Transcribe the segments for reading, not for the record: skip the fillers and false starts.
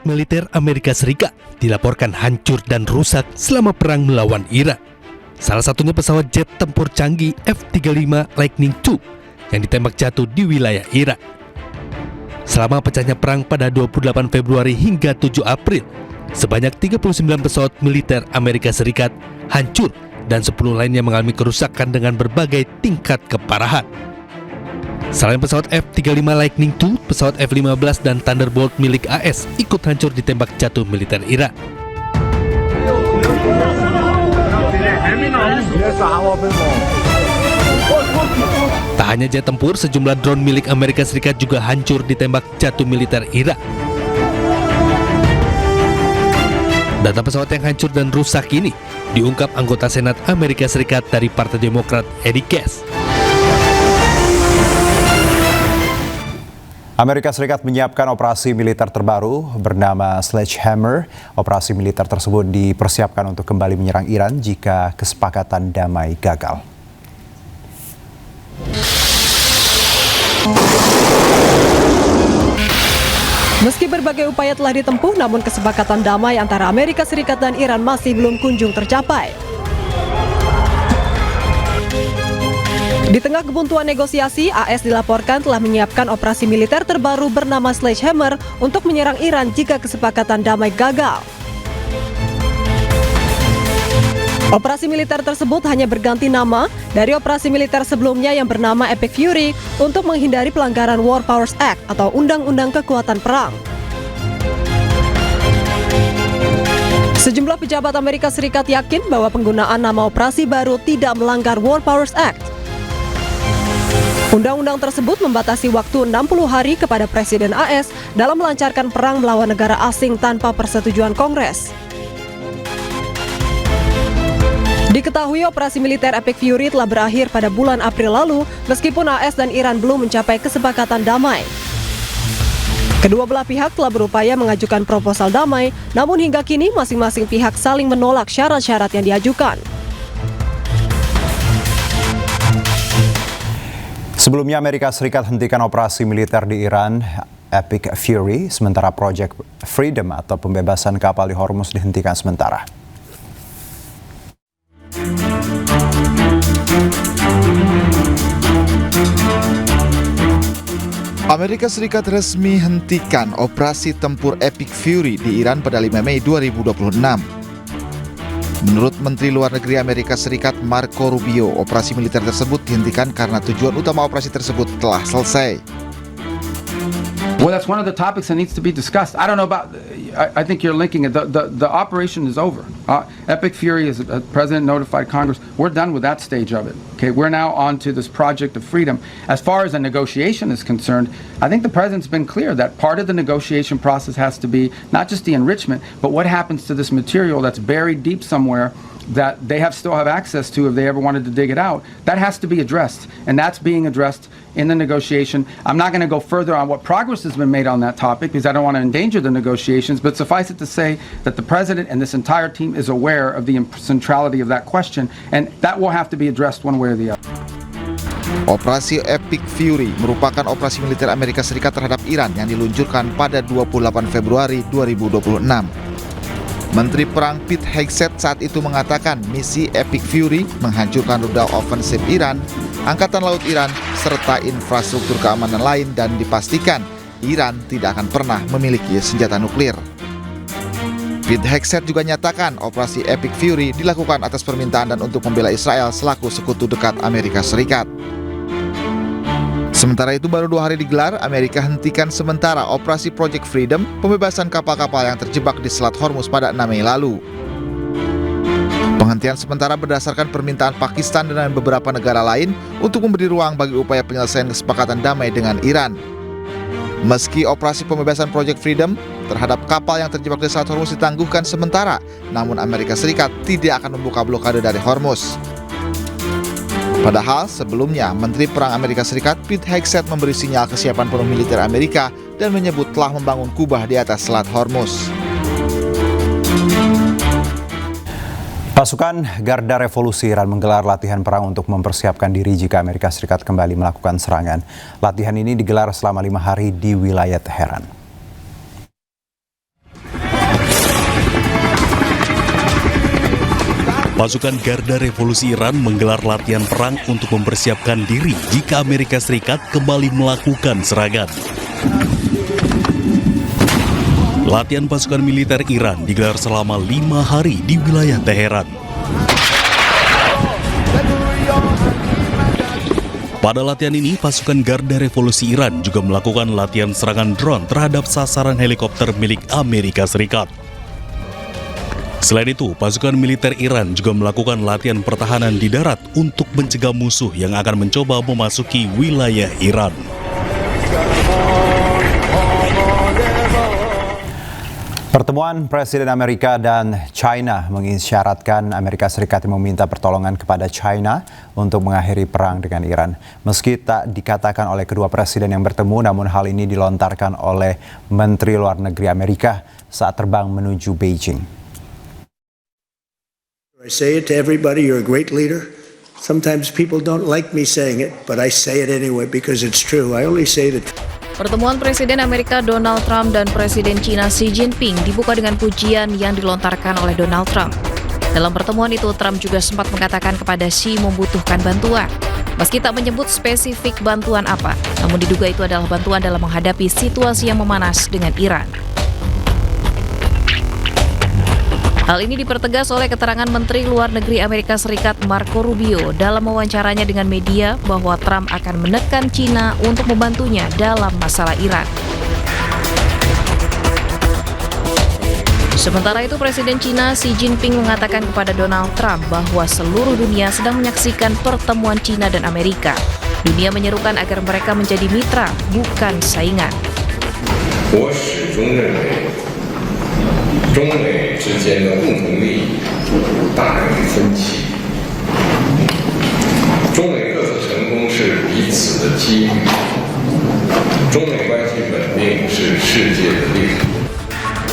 pesawat militer Amerika Serikat dilaporkan hancur dan rusak selama perang melawan Iran. Salah satunya pesawat jet tempur canggih F-35 Lightning II yang ditembak jatuh di wilayah Irak. Selama pecahnya perang pada 28 Februari hingga 7 April, sebanyak 39 pesawat militer Amerika Serikat hancur dan 10 lainnya mengalami kerusakan dengan berbagai tingkat keparahan. Selain pesawat F-35 Lightning II, pesawat F-15 dan Thunderbolt milik AS ikut hancur ditembak jatuh militer Irak. Tak hanya jet tempur, sejumlah drone milik Amerika Serikat juga hancur ditembak jatuh militer Irak. Data pesawat yang hancur dan rusak ini diungkap anggota Senat Amerika Serikat dari Partai Demokrat, Eddie Cass. Amerika Serikat menyiapkan operasi militer terbaru bernama Sledgehammer. Operasi militer tersebut dipersiapkan untuk kembali menyerang Iran jika kesepakatan damai gagal. Meski berbagai upaya telah ditempuh, namun kesepakatan damai antara Amerika Serikat dan Iran masih belum kunjung tercapai. Di tengah kebuntuan negosiasi, AS dilaporkan telah menyiapkan operasi militer terbaru bernama Sledgehammer untuk menyerang Iran jika kesepakatan damai gagal. Operasi militer tersebut hanya berganti nama dari operasi militer sebelumnya yang bernama Epic Fury untuk menghindari pelanggaran War Powers Act atau Undang-Undang Kekuatan Perang. Sejumlah pejabat Amerika Serikat yakin bahwa penggunaan nama operasi baru tidak melanggar War Powers Act. Undang-undang tersebut membatasi waktu 60 hari kepada Presiden AS dalam melancarkan perang melawan negara asing tanpa persetujuan Kongres. Diketahui operasi militer Epic Fury telah berakhir pada bulan April lalu, meskipun AS dan Iran belum mencapai kesepakatan damai. Kedua belah pihak telah berupaya mengajukan proposal damai, namun hingga kini masing-masing pihak saling menolak syarat-syarat yang diajukan. Sebelumnya Amerika Serikat hentikan operasi militer di Iran, Epic Fury, sementara Project Freedom atau pembebasan kapal di Hormuz dihentikan sementara. Amerika Serikat resmi hentikan operasi tempur Epic Fury di Iran pada 5 Mei 2026. Menurut Menteri Luar Negeri Amerika Serikat Marco Rubio, operasi militer tersebut dihentikan karena tujuan utama operasi tersebut telah selesai. Well, that's one of the topics that needs to be discussed. I don't know about. I think you're linking it. The operation is over. Epic Fury, as the president notified Congress, we're done with that stage of it. Okay, we're now on to this project of freedom. As far as a negotiation is concerned, I think the president's been clear that part of the negotiation process has to be not just the enrichment, but what happens to this material that's buried deep somewhere that they still have access to if they ever wanted to dig it out. That has to be addressed, and that's being addressed in the negotiation. I'm not going to go further on what progress has been made on that topic because I don't want to endanger the negotiations, but suffice it to say that the president and this entire team is aware of the centrality of that question, and that will have to be addressed one way or the other. Operasi Epic Fury merupakan operasi militer Amerika Serikat terhadap Iran yang diluncurkan pada 28 Februari 2026. Menteri Perang Pete Hegseth saat itu mengatakan misi Epic Fury menghancurkan rudal ofensif Iran, Angkatan Laut Iran, serta infrastruktur keamanan lain dan dipastikan Iran tidak akan pernah memiliki senjata nuklir. Pete Hegseth juga nyatakan operasi Epic Fury dilakukan atas permintaan dan untuk membela Israel selaku sekutu dekat Amerika Serikat. Sementara itu baru 2 hari digelar, Amerika hentikan sementara operasi Project Freedom, pembebasan kapal-kapal yang terjebak di Selat Hormuz pada 6 Mei lalu. Penghentian sementara berdasarkan permintaan Pakistan dan beberapa negara lain untuk memberi ruang bagi upaya penyelesaian kesepakatan damai dengan Iran. Meski operasi pembebasan Project Freedom terhadap kapal yang terjebak di Selat Hormuz ditangguhkan sementara, namun Amerika Serikat tidak akan membuka blokade dari Hormuz. Padahal sebelumnya Menteri Perang Amerika Serikat Pete Hegseth memberi sinyal kesiapan penuh militer Amerika dan menyebut telah membangun kubah di atas Selat Hormuz. Pasukan Garda Revolusi Iran menggelar latihan perang untuk mempersiapkan diri jika Amerika Serikat kembali melakukan serangan. Latihan ini digelar selama 5 hari di wilayah Teheran. Pasukan Garda Revolusi Iran menggelar latihan perang untuk mempersiapkan diri jika Amerika Serikat kembali melakukan serangan. Latihan pasukan militer Iran digelar selama 5 hari di wilayah Teheran. Pada latihan ini, pasukan Garda Revolusi Iran juga melakukan latihan serangan drone terhadap sasaran helikopter milik Amerika Serikat. Selain itu, pasukan militer Iran juga melakukan latihan pertahanan di darat untuk mencegah musuh yang akan mencoba memasuki wilayah Iran. Pertemuan Presiden Amerika dan China mengisyaratkan Amerika Serikat yang meminta pertolongan kepada China untuk mengakhiri perang dengan Iran. Meski tak dikatakan oleh kedua presiden yang bertemu, namun hal ini dilontarkan oleh Menteri Luar Negeri Amerika saat terbang menuju Beijing. I say it to everybody, you're a great leader. Sometimes people don't like me saying it, but I say it anyway because it's true. I only say the truth. Pertemuan Presiden Amerika Donald Trump dan Presiden China Xi Jinping dibuka dengan pujian yang dilontarkan oleh Donald Trump. Dalam pertemuan itu, Trump juga sempat mengatakan kepada Xi membutuhkan bantuan. Meski tak menyebut spesifik bantuan apa, namun diduga itu adalah bantuan dalam menghadapi situasi yang memanas dengan Iran. Hal ini dipertegas oleh keterangan Menteri Luar Negeri Amerika Serikat Marco Rubio dalam wawancaranya dengan media bahwa Trump akan menekan China untuk membantunya dalam masalah Iran. Sementara itu, Presiden China Xi Jinping mengatakan kepada Donald Trump bahwa seluruh dunia sedang menyaksikan pertemuan China dan Amerika. Dunia menyerukan agar mereka menjadi mitra, bukan saingan. 中美之间的共同利益大于分歧，中美各自成功是彼此的机遇，中美关系稳定是世界的利益。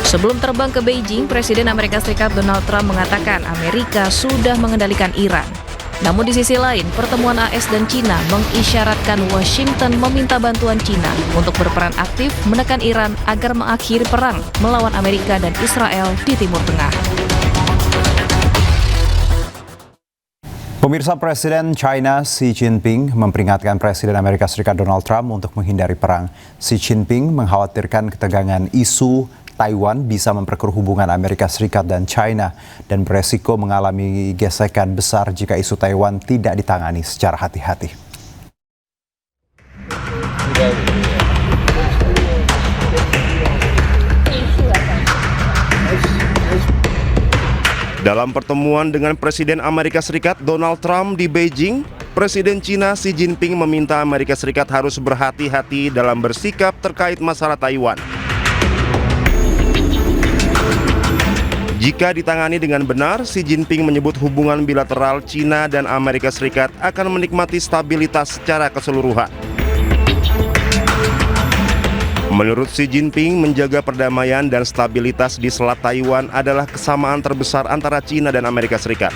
Sebelum terbang ke Beijing, Presiden Amerika Serikat Donald Trump mengatakan Amerika sudah mengendalikan Iran. Namun di sisi lain, pertemuan AS dan China mengisyaratkan Washington meminta bantuan China untuk berperan aktif menekan Iran agar mengakhiri perang melawan Amerika dan Israel di Timur Tengah. Pemirsa, Presiden China Xi Jinping memperingatkan Presiden Amerika Serikat Donald Trump untuk menghindari perang. Xi Jinping mengkhawatirkan ketegangan isu Taiwan bisa memperkeruh hubungan Amerika Serikat dan China dan beresiko mengalami gesekan besar jika isu Taiwan tidak ditangani secara hati-hati. Dalam pertemuan dengan Presiden Amerika Serikat Donald Trump di Beijing, Presiden China Xi Jinping meminta Amerika Serikat harus berhati-hati dalam bersikap terkait masalah Taiwan. Jika ditangani dengan benar, Xi Jinping menyebut hubungan bilateral China dan Amerika Serikat akan menikmati stabilitas secara keseluruhan. Menurut Xi Jinping, menjaga perdamaian dan stabilitas di Selat Taiwan adalah kesamaan terbesar antara China dan Amerika Serikat.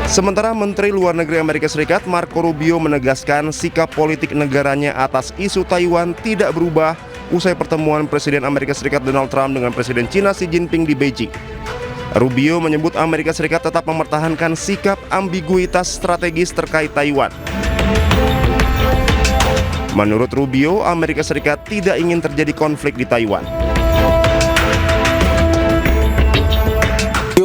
Sementara Menteri Luar Negeri Amerika Serikat Marco Rubio menegaskan sikap politik negaranya atas isu Taiwan tidak berubah usai pertemuan Presiden Amerika Serikat Donald Trump dengan Presiden China Xi Jinping di Beijing. Rubio menyebut Amerika Serikat tetap mempertahankan sikap ambiguitas strategis terkait Taiwan. Menurut Rubio, Amerika Serikat tidak ingin terjadi konflik di Taiwan.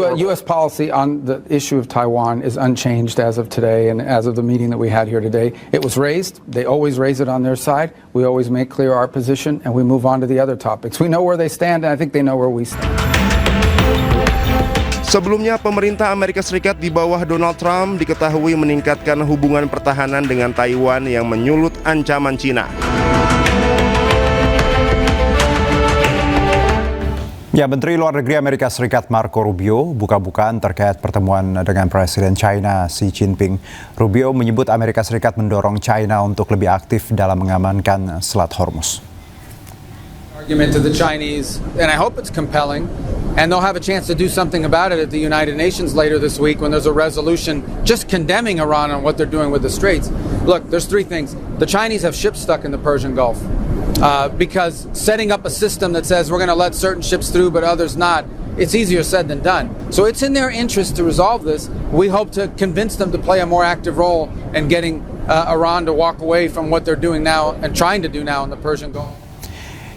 U.S. policy on the issue of Taiwan is unchanged as of today and as of the meeting that we had here today. It was raised. They always raise it on their side. We always make clear our position and we move on to the other topics. We know where they stand and I think they know where we stand. Sebelumnya, pemerintah Amerika Serikat di bawah Donald Trump diketahui meningkatkan hubungan pertahanan dengan Taiwan yang menyulut ancaman Cina. Ya, Menteri Luar Negeri Amerika Serikat Marco Rubio buka-bukaan terkait pertemuan dengan Presiden China Xi Jinping. Rubio menyebut Amerika Serikat mendorong China untuk lebih aktif dalam mengamankan Selat Hormuz. Argument to the Chinese, and I hope it's compelling, and they'll have a chance to do something about it at the United Nations later this week when there's a resolution just condemning Iran on what they're doing with the Straits. Look, there's three things. The Chinese have ships stuck in the Persian Gulf. Because setting up a system that says we're going to let certain ships through but others not, it's easier said than done. So it's in their interest to resolve this. We hope to convince them to play a more active role in getting Iran to walk away from what they're doing now and trying to do now in the Persian Gulf.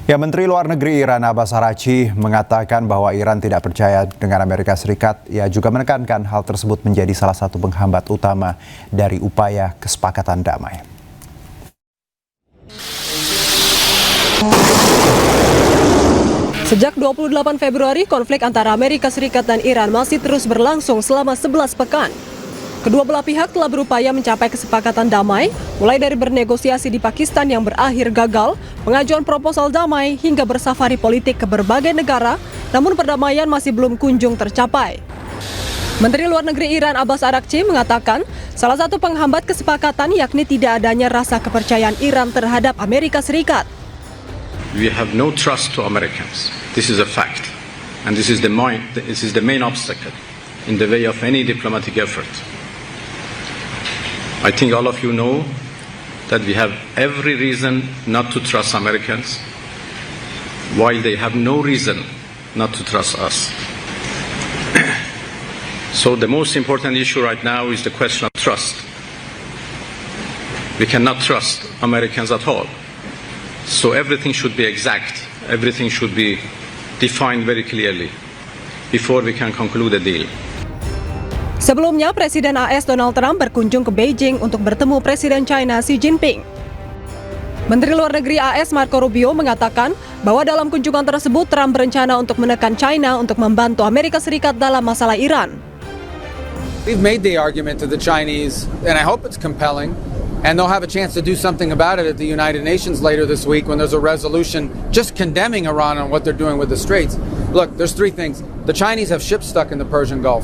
Ya, Menteri Luar Negeri Iran Abbas Araghchi mengatakan bahwa Iran tidak percaya dengan Amerika Serikat. Ia juga menekankan hal tersebut menjadi salah satu penghambat utama dari upaya kesepakatan damai. Sejak 28 Februari, konflik antara Amerika Serikat dan Iran masih terus berlangsung selama 11 pekan. Kedua belah pihak telah berupaya mencapai kesepakatan damai, mulai dari bernegosiasi di Pakistan yang berakhir gagal, pengajuan proposal damai, hingga bersafari politik ke berbagai negara, namun perdamaian masih belum kunjung tercapai. Menteri Luar Negeri Iran Abbas Araghchi mengatakan, salah satu penghambat kesepakatan yakni tidak adanya rasa kepercayaan Iran terhadap Amerika Serikat. We have no trust to Americans. This is a fact. And this is the main obstacle in the way of any diplomatic effort. I think all of you know that we have every reason not to trust Americans, while they have no reason not to trust us. So the most important issue right now is the question of trust. We cannot trust Americans at all. So everything should be exact. Everything should be defined very clearly before we can conclude a deal. Sebelumnya, Presiden AS Donald Trump berkunjung ke Beijing untuk bertemu Presiden China Xi Jinping. Menteri Luar Negeri AS Marco Rubio mengatakan bahwa dalam kunjungan tersebut Trump berencana untuk menekan China untuk membantu Amerika Serikat dalam masalah Iran. We've made the argument to the Chinese, and I hope it's compelling, and they'll have a chance to do something about it at the United Nations later this week when there's a resolution just condemning Iran on what they're doing with the Straits. Look, there's three things. The Chinese have ships stuck in the Persian Gulf.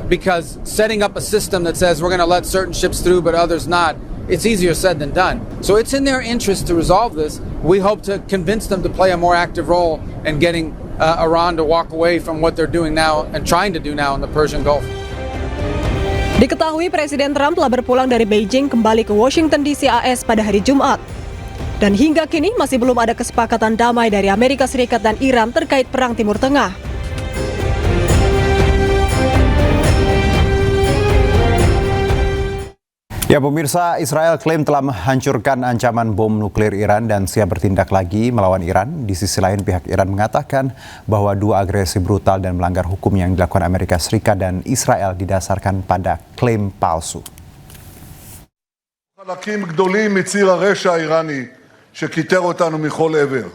Because setting up a system that says we're going to let certain ships through but others not, it's easier said than done. So it's in their interest to resolve this. We hope to convince them to play a more active role in getting Iran to walk away from what they're doing now and trying to do now in the Persian Gulf. Diketahui Presiden Trump telah berpulang dari Beijing kembali ke Washington DC AS pada hari Jumat. Dan hingga kini masih belum ada kesepakatan damai dari Amerika Serikat dan Iran terkait Perang Timur Tengah. Ya, pemirsa, Israel klaim telah menghancurkan ancaman bom nuklir Iran dan siap bertindak lagi melawan Iran. Di sisi lain, pihak Iran mengatakan bahwa dua agresi brutal dan melanggar hukum yang dilakukan Amerika Serikat dan Israel didasarkan pada klaim palsu. חלקים גדולים מציר הרשע האיראני שכיתר אותנו מכל עבר.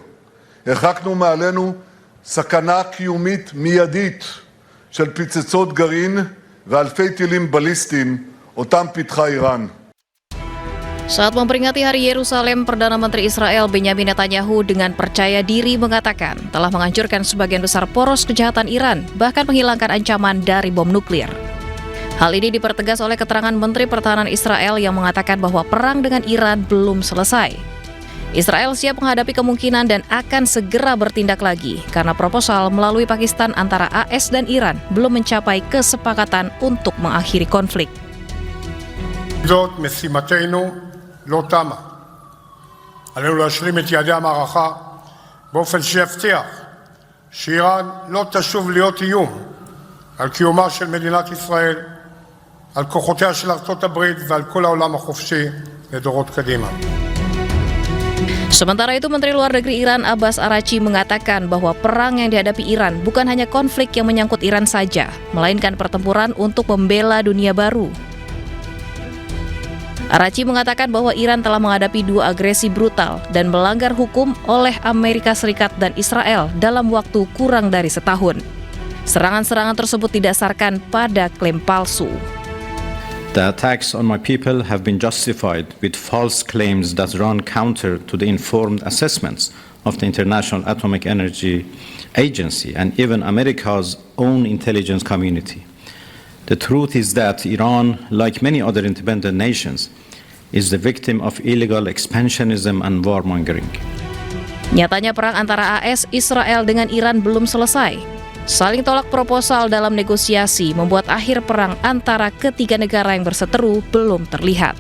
הרחקנו מעלינו סכנה קיומית מיידית של פצצות גרעין ואלפי טילים בליסטיים אותם פיתחה איראן. Saat memperingati Hari Yerusalem, Perdana Menteri Israel Benjamin Netanyahu dengan percaya diri mengatakan telah menghancurkan sebagian besar poros kejahatan Iran, bahkan menghilangkan ancaman dari bom nuklir. Hal ini dipertegas oleh keterangan Menteri Pertahanan Israel yang mengatakan bahwa perang dengan Iran belum selesai. Israel siap menghadapi kemungkinan dan akan segera bertindak lagi karena proposal melalui Pakistan antara AS dan Iran belum mencapai kesepakatan untuk mengakhiri konflik. זאת משימתנו לא תמה. עלינו להשלים את יעדי המערכה באופן שיבטיח שאיראן לא תשוב להיות איום על קיומה של מדינת ישראל, על כוחותיה של ארצות הברית ועל כל העולם החופשי לדורות קדימה. Sementara itu, Menteri Luar Negeri Iran Abbas Araghchi mengatakan bahwa perang yang dihadapi Iran bukan hanya konflik yang menyangkut Iran saja, melainkan pertempuran untuk membela dunia baru. Araghchi mengatakan bahwa Iran telah menghadapi dua agresi brutal dan melanggar hukum oleh Amerika Serikat dan Israel dalam waktu kurang dari setahun. Serangan-serangan tersebut didasarkan pada klaim palsu. The attacks on my people have been justified with false claims that run counter to the informed assessments of the International Atomic Energy Agency and even America's own intelligence community. The truth is that Iran, like many other independent nations, is the victim of illegal expansionism and warmongering. Nyatanya perang antara AS, Israel dengan Iran belum selesai. Saling tolak proposal dalam negosiasi membuat akhir perang antara ketiga negara yang berseteru belum terlihat.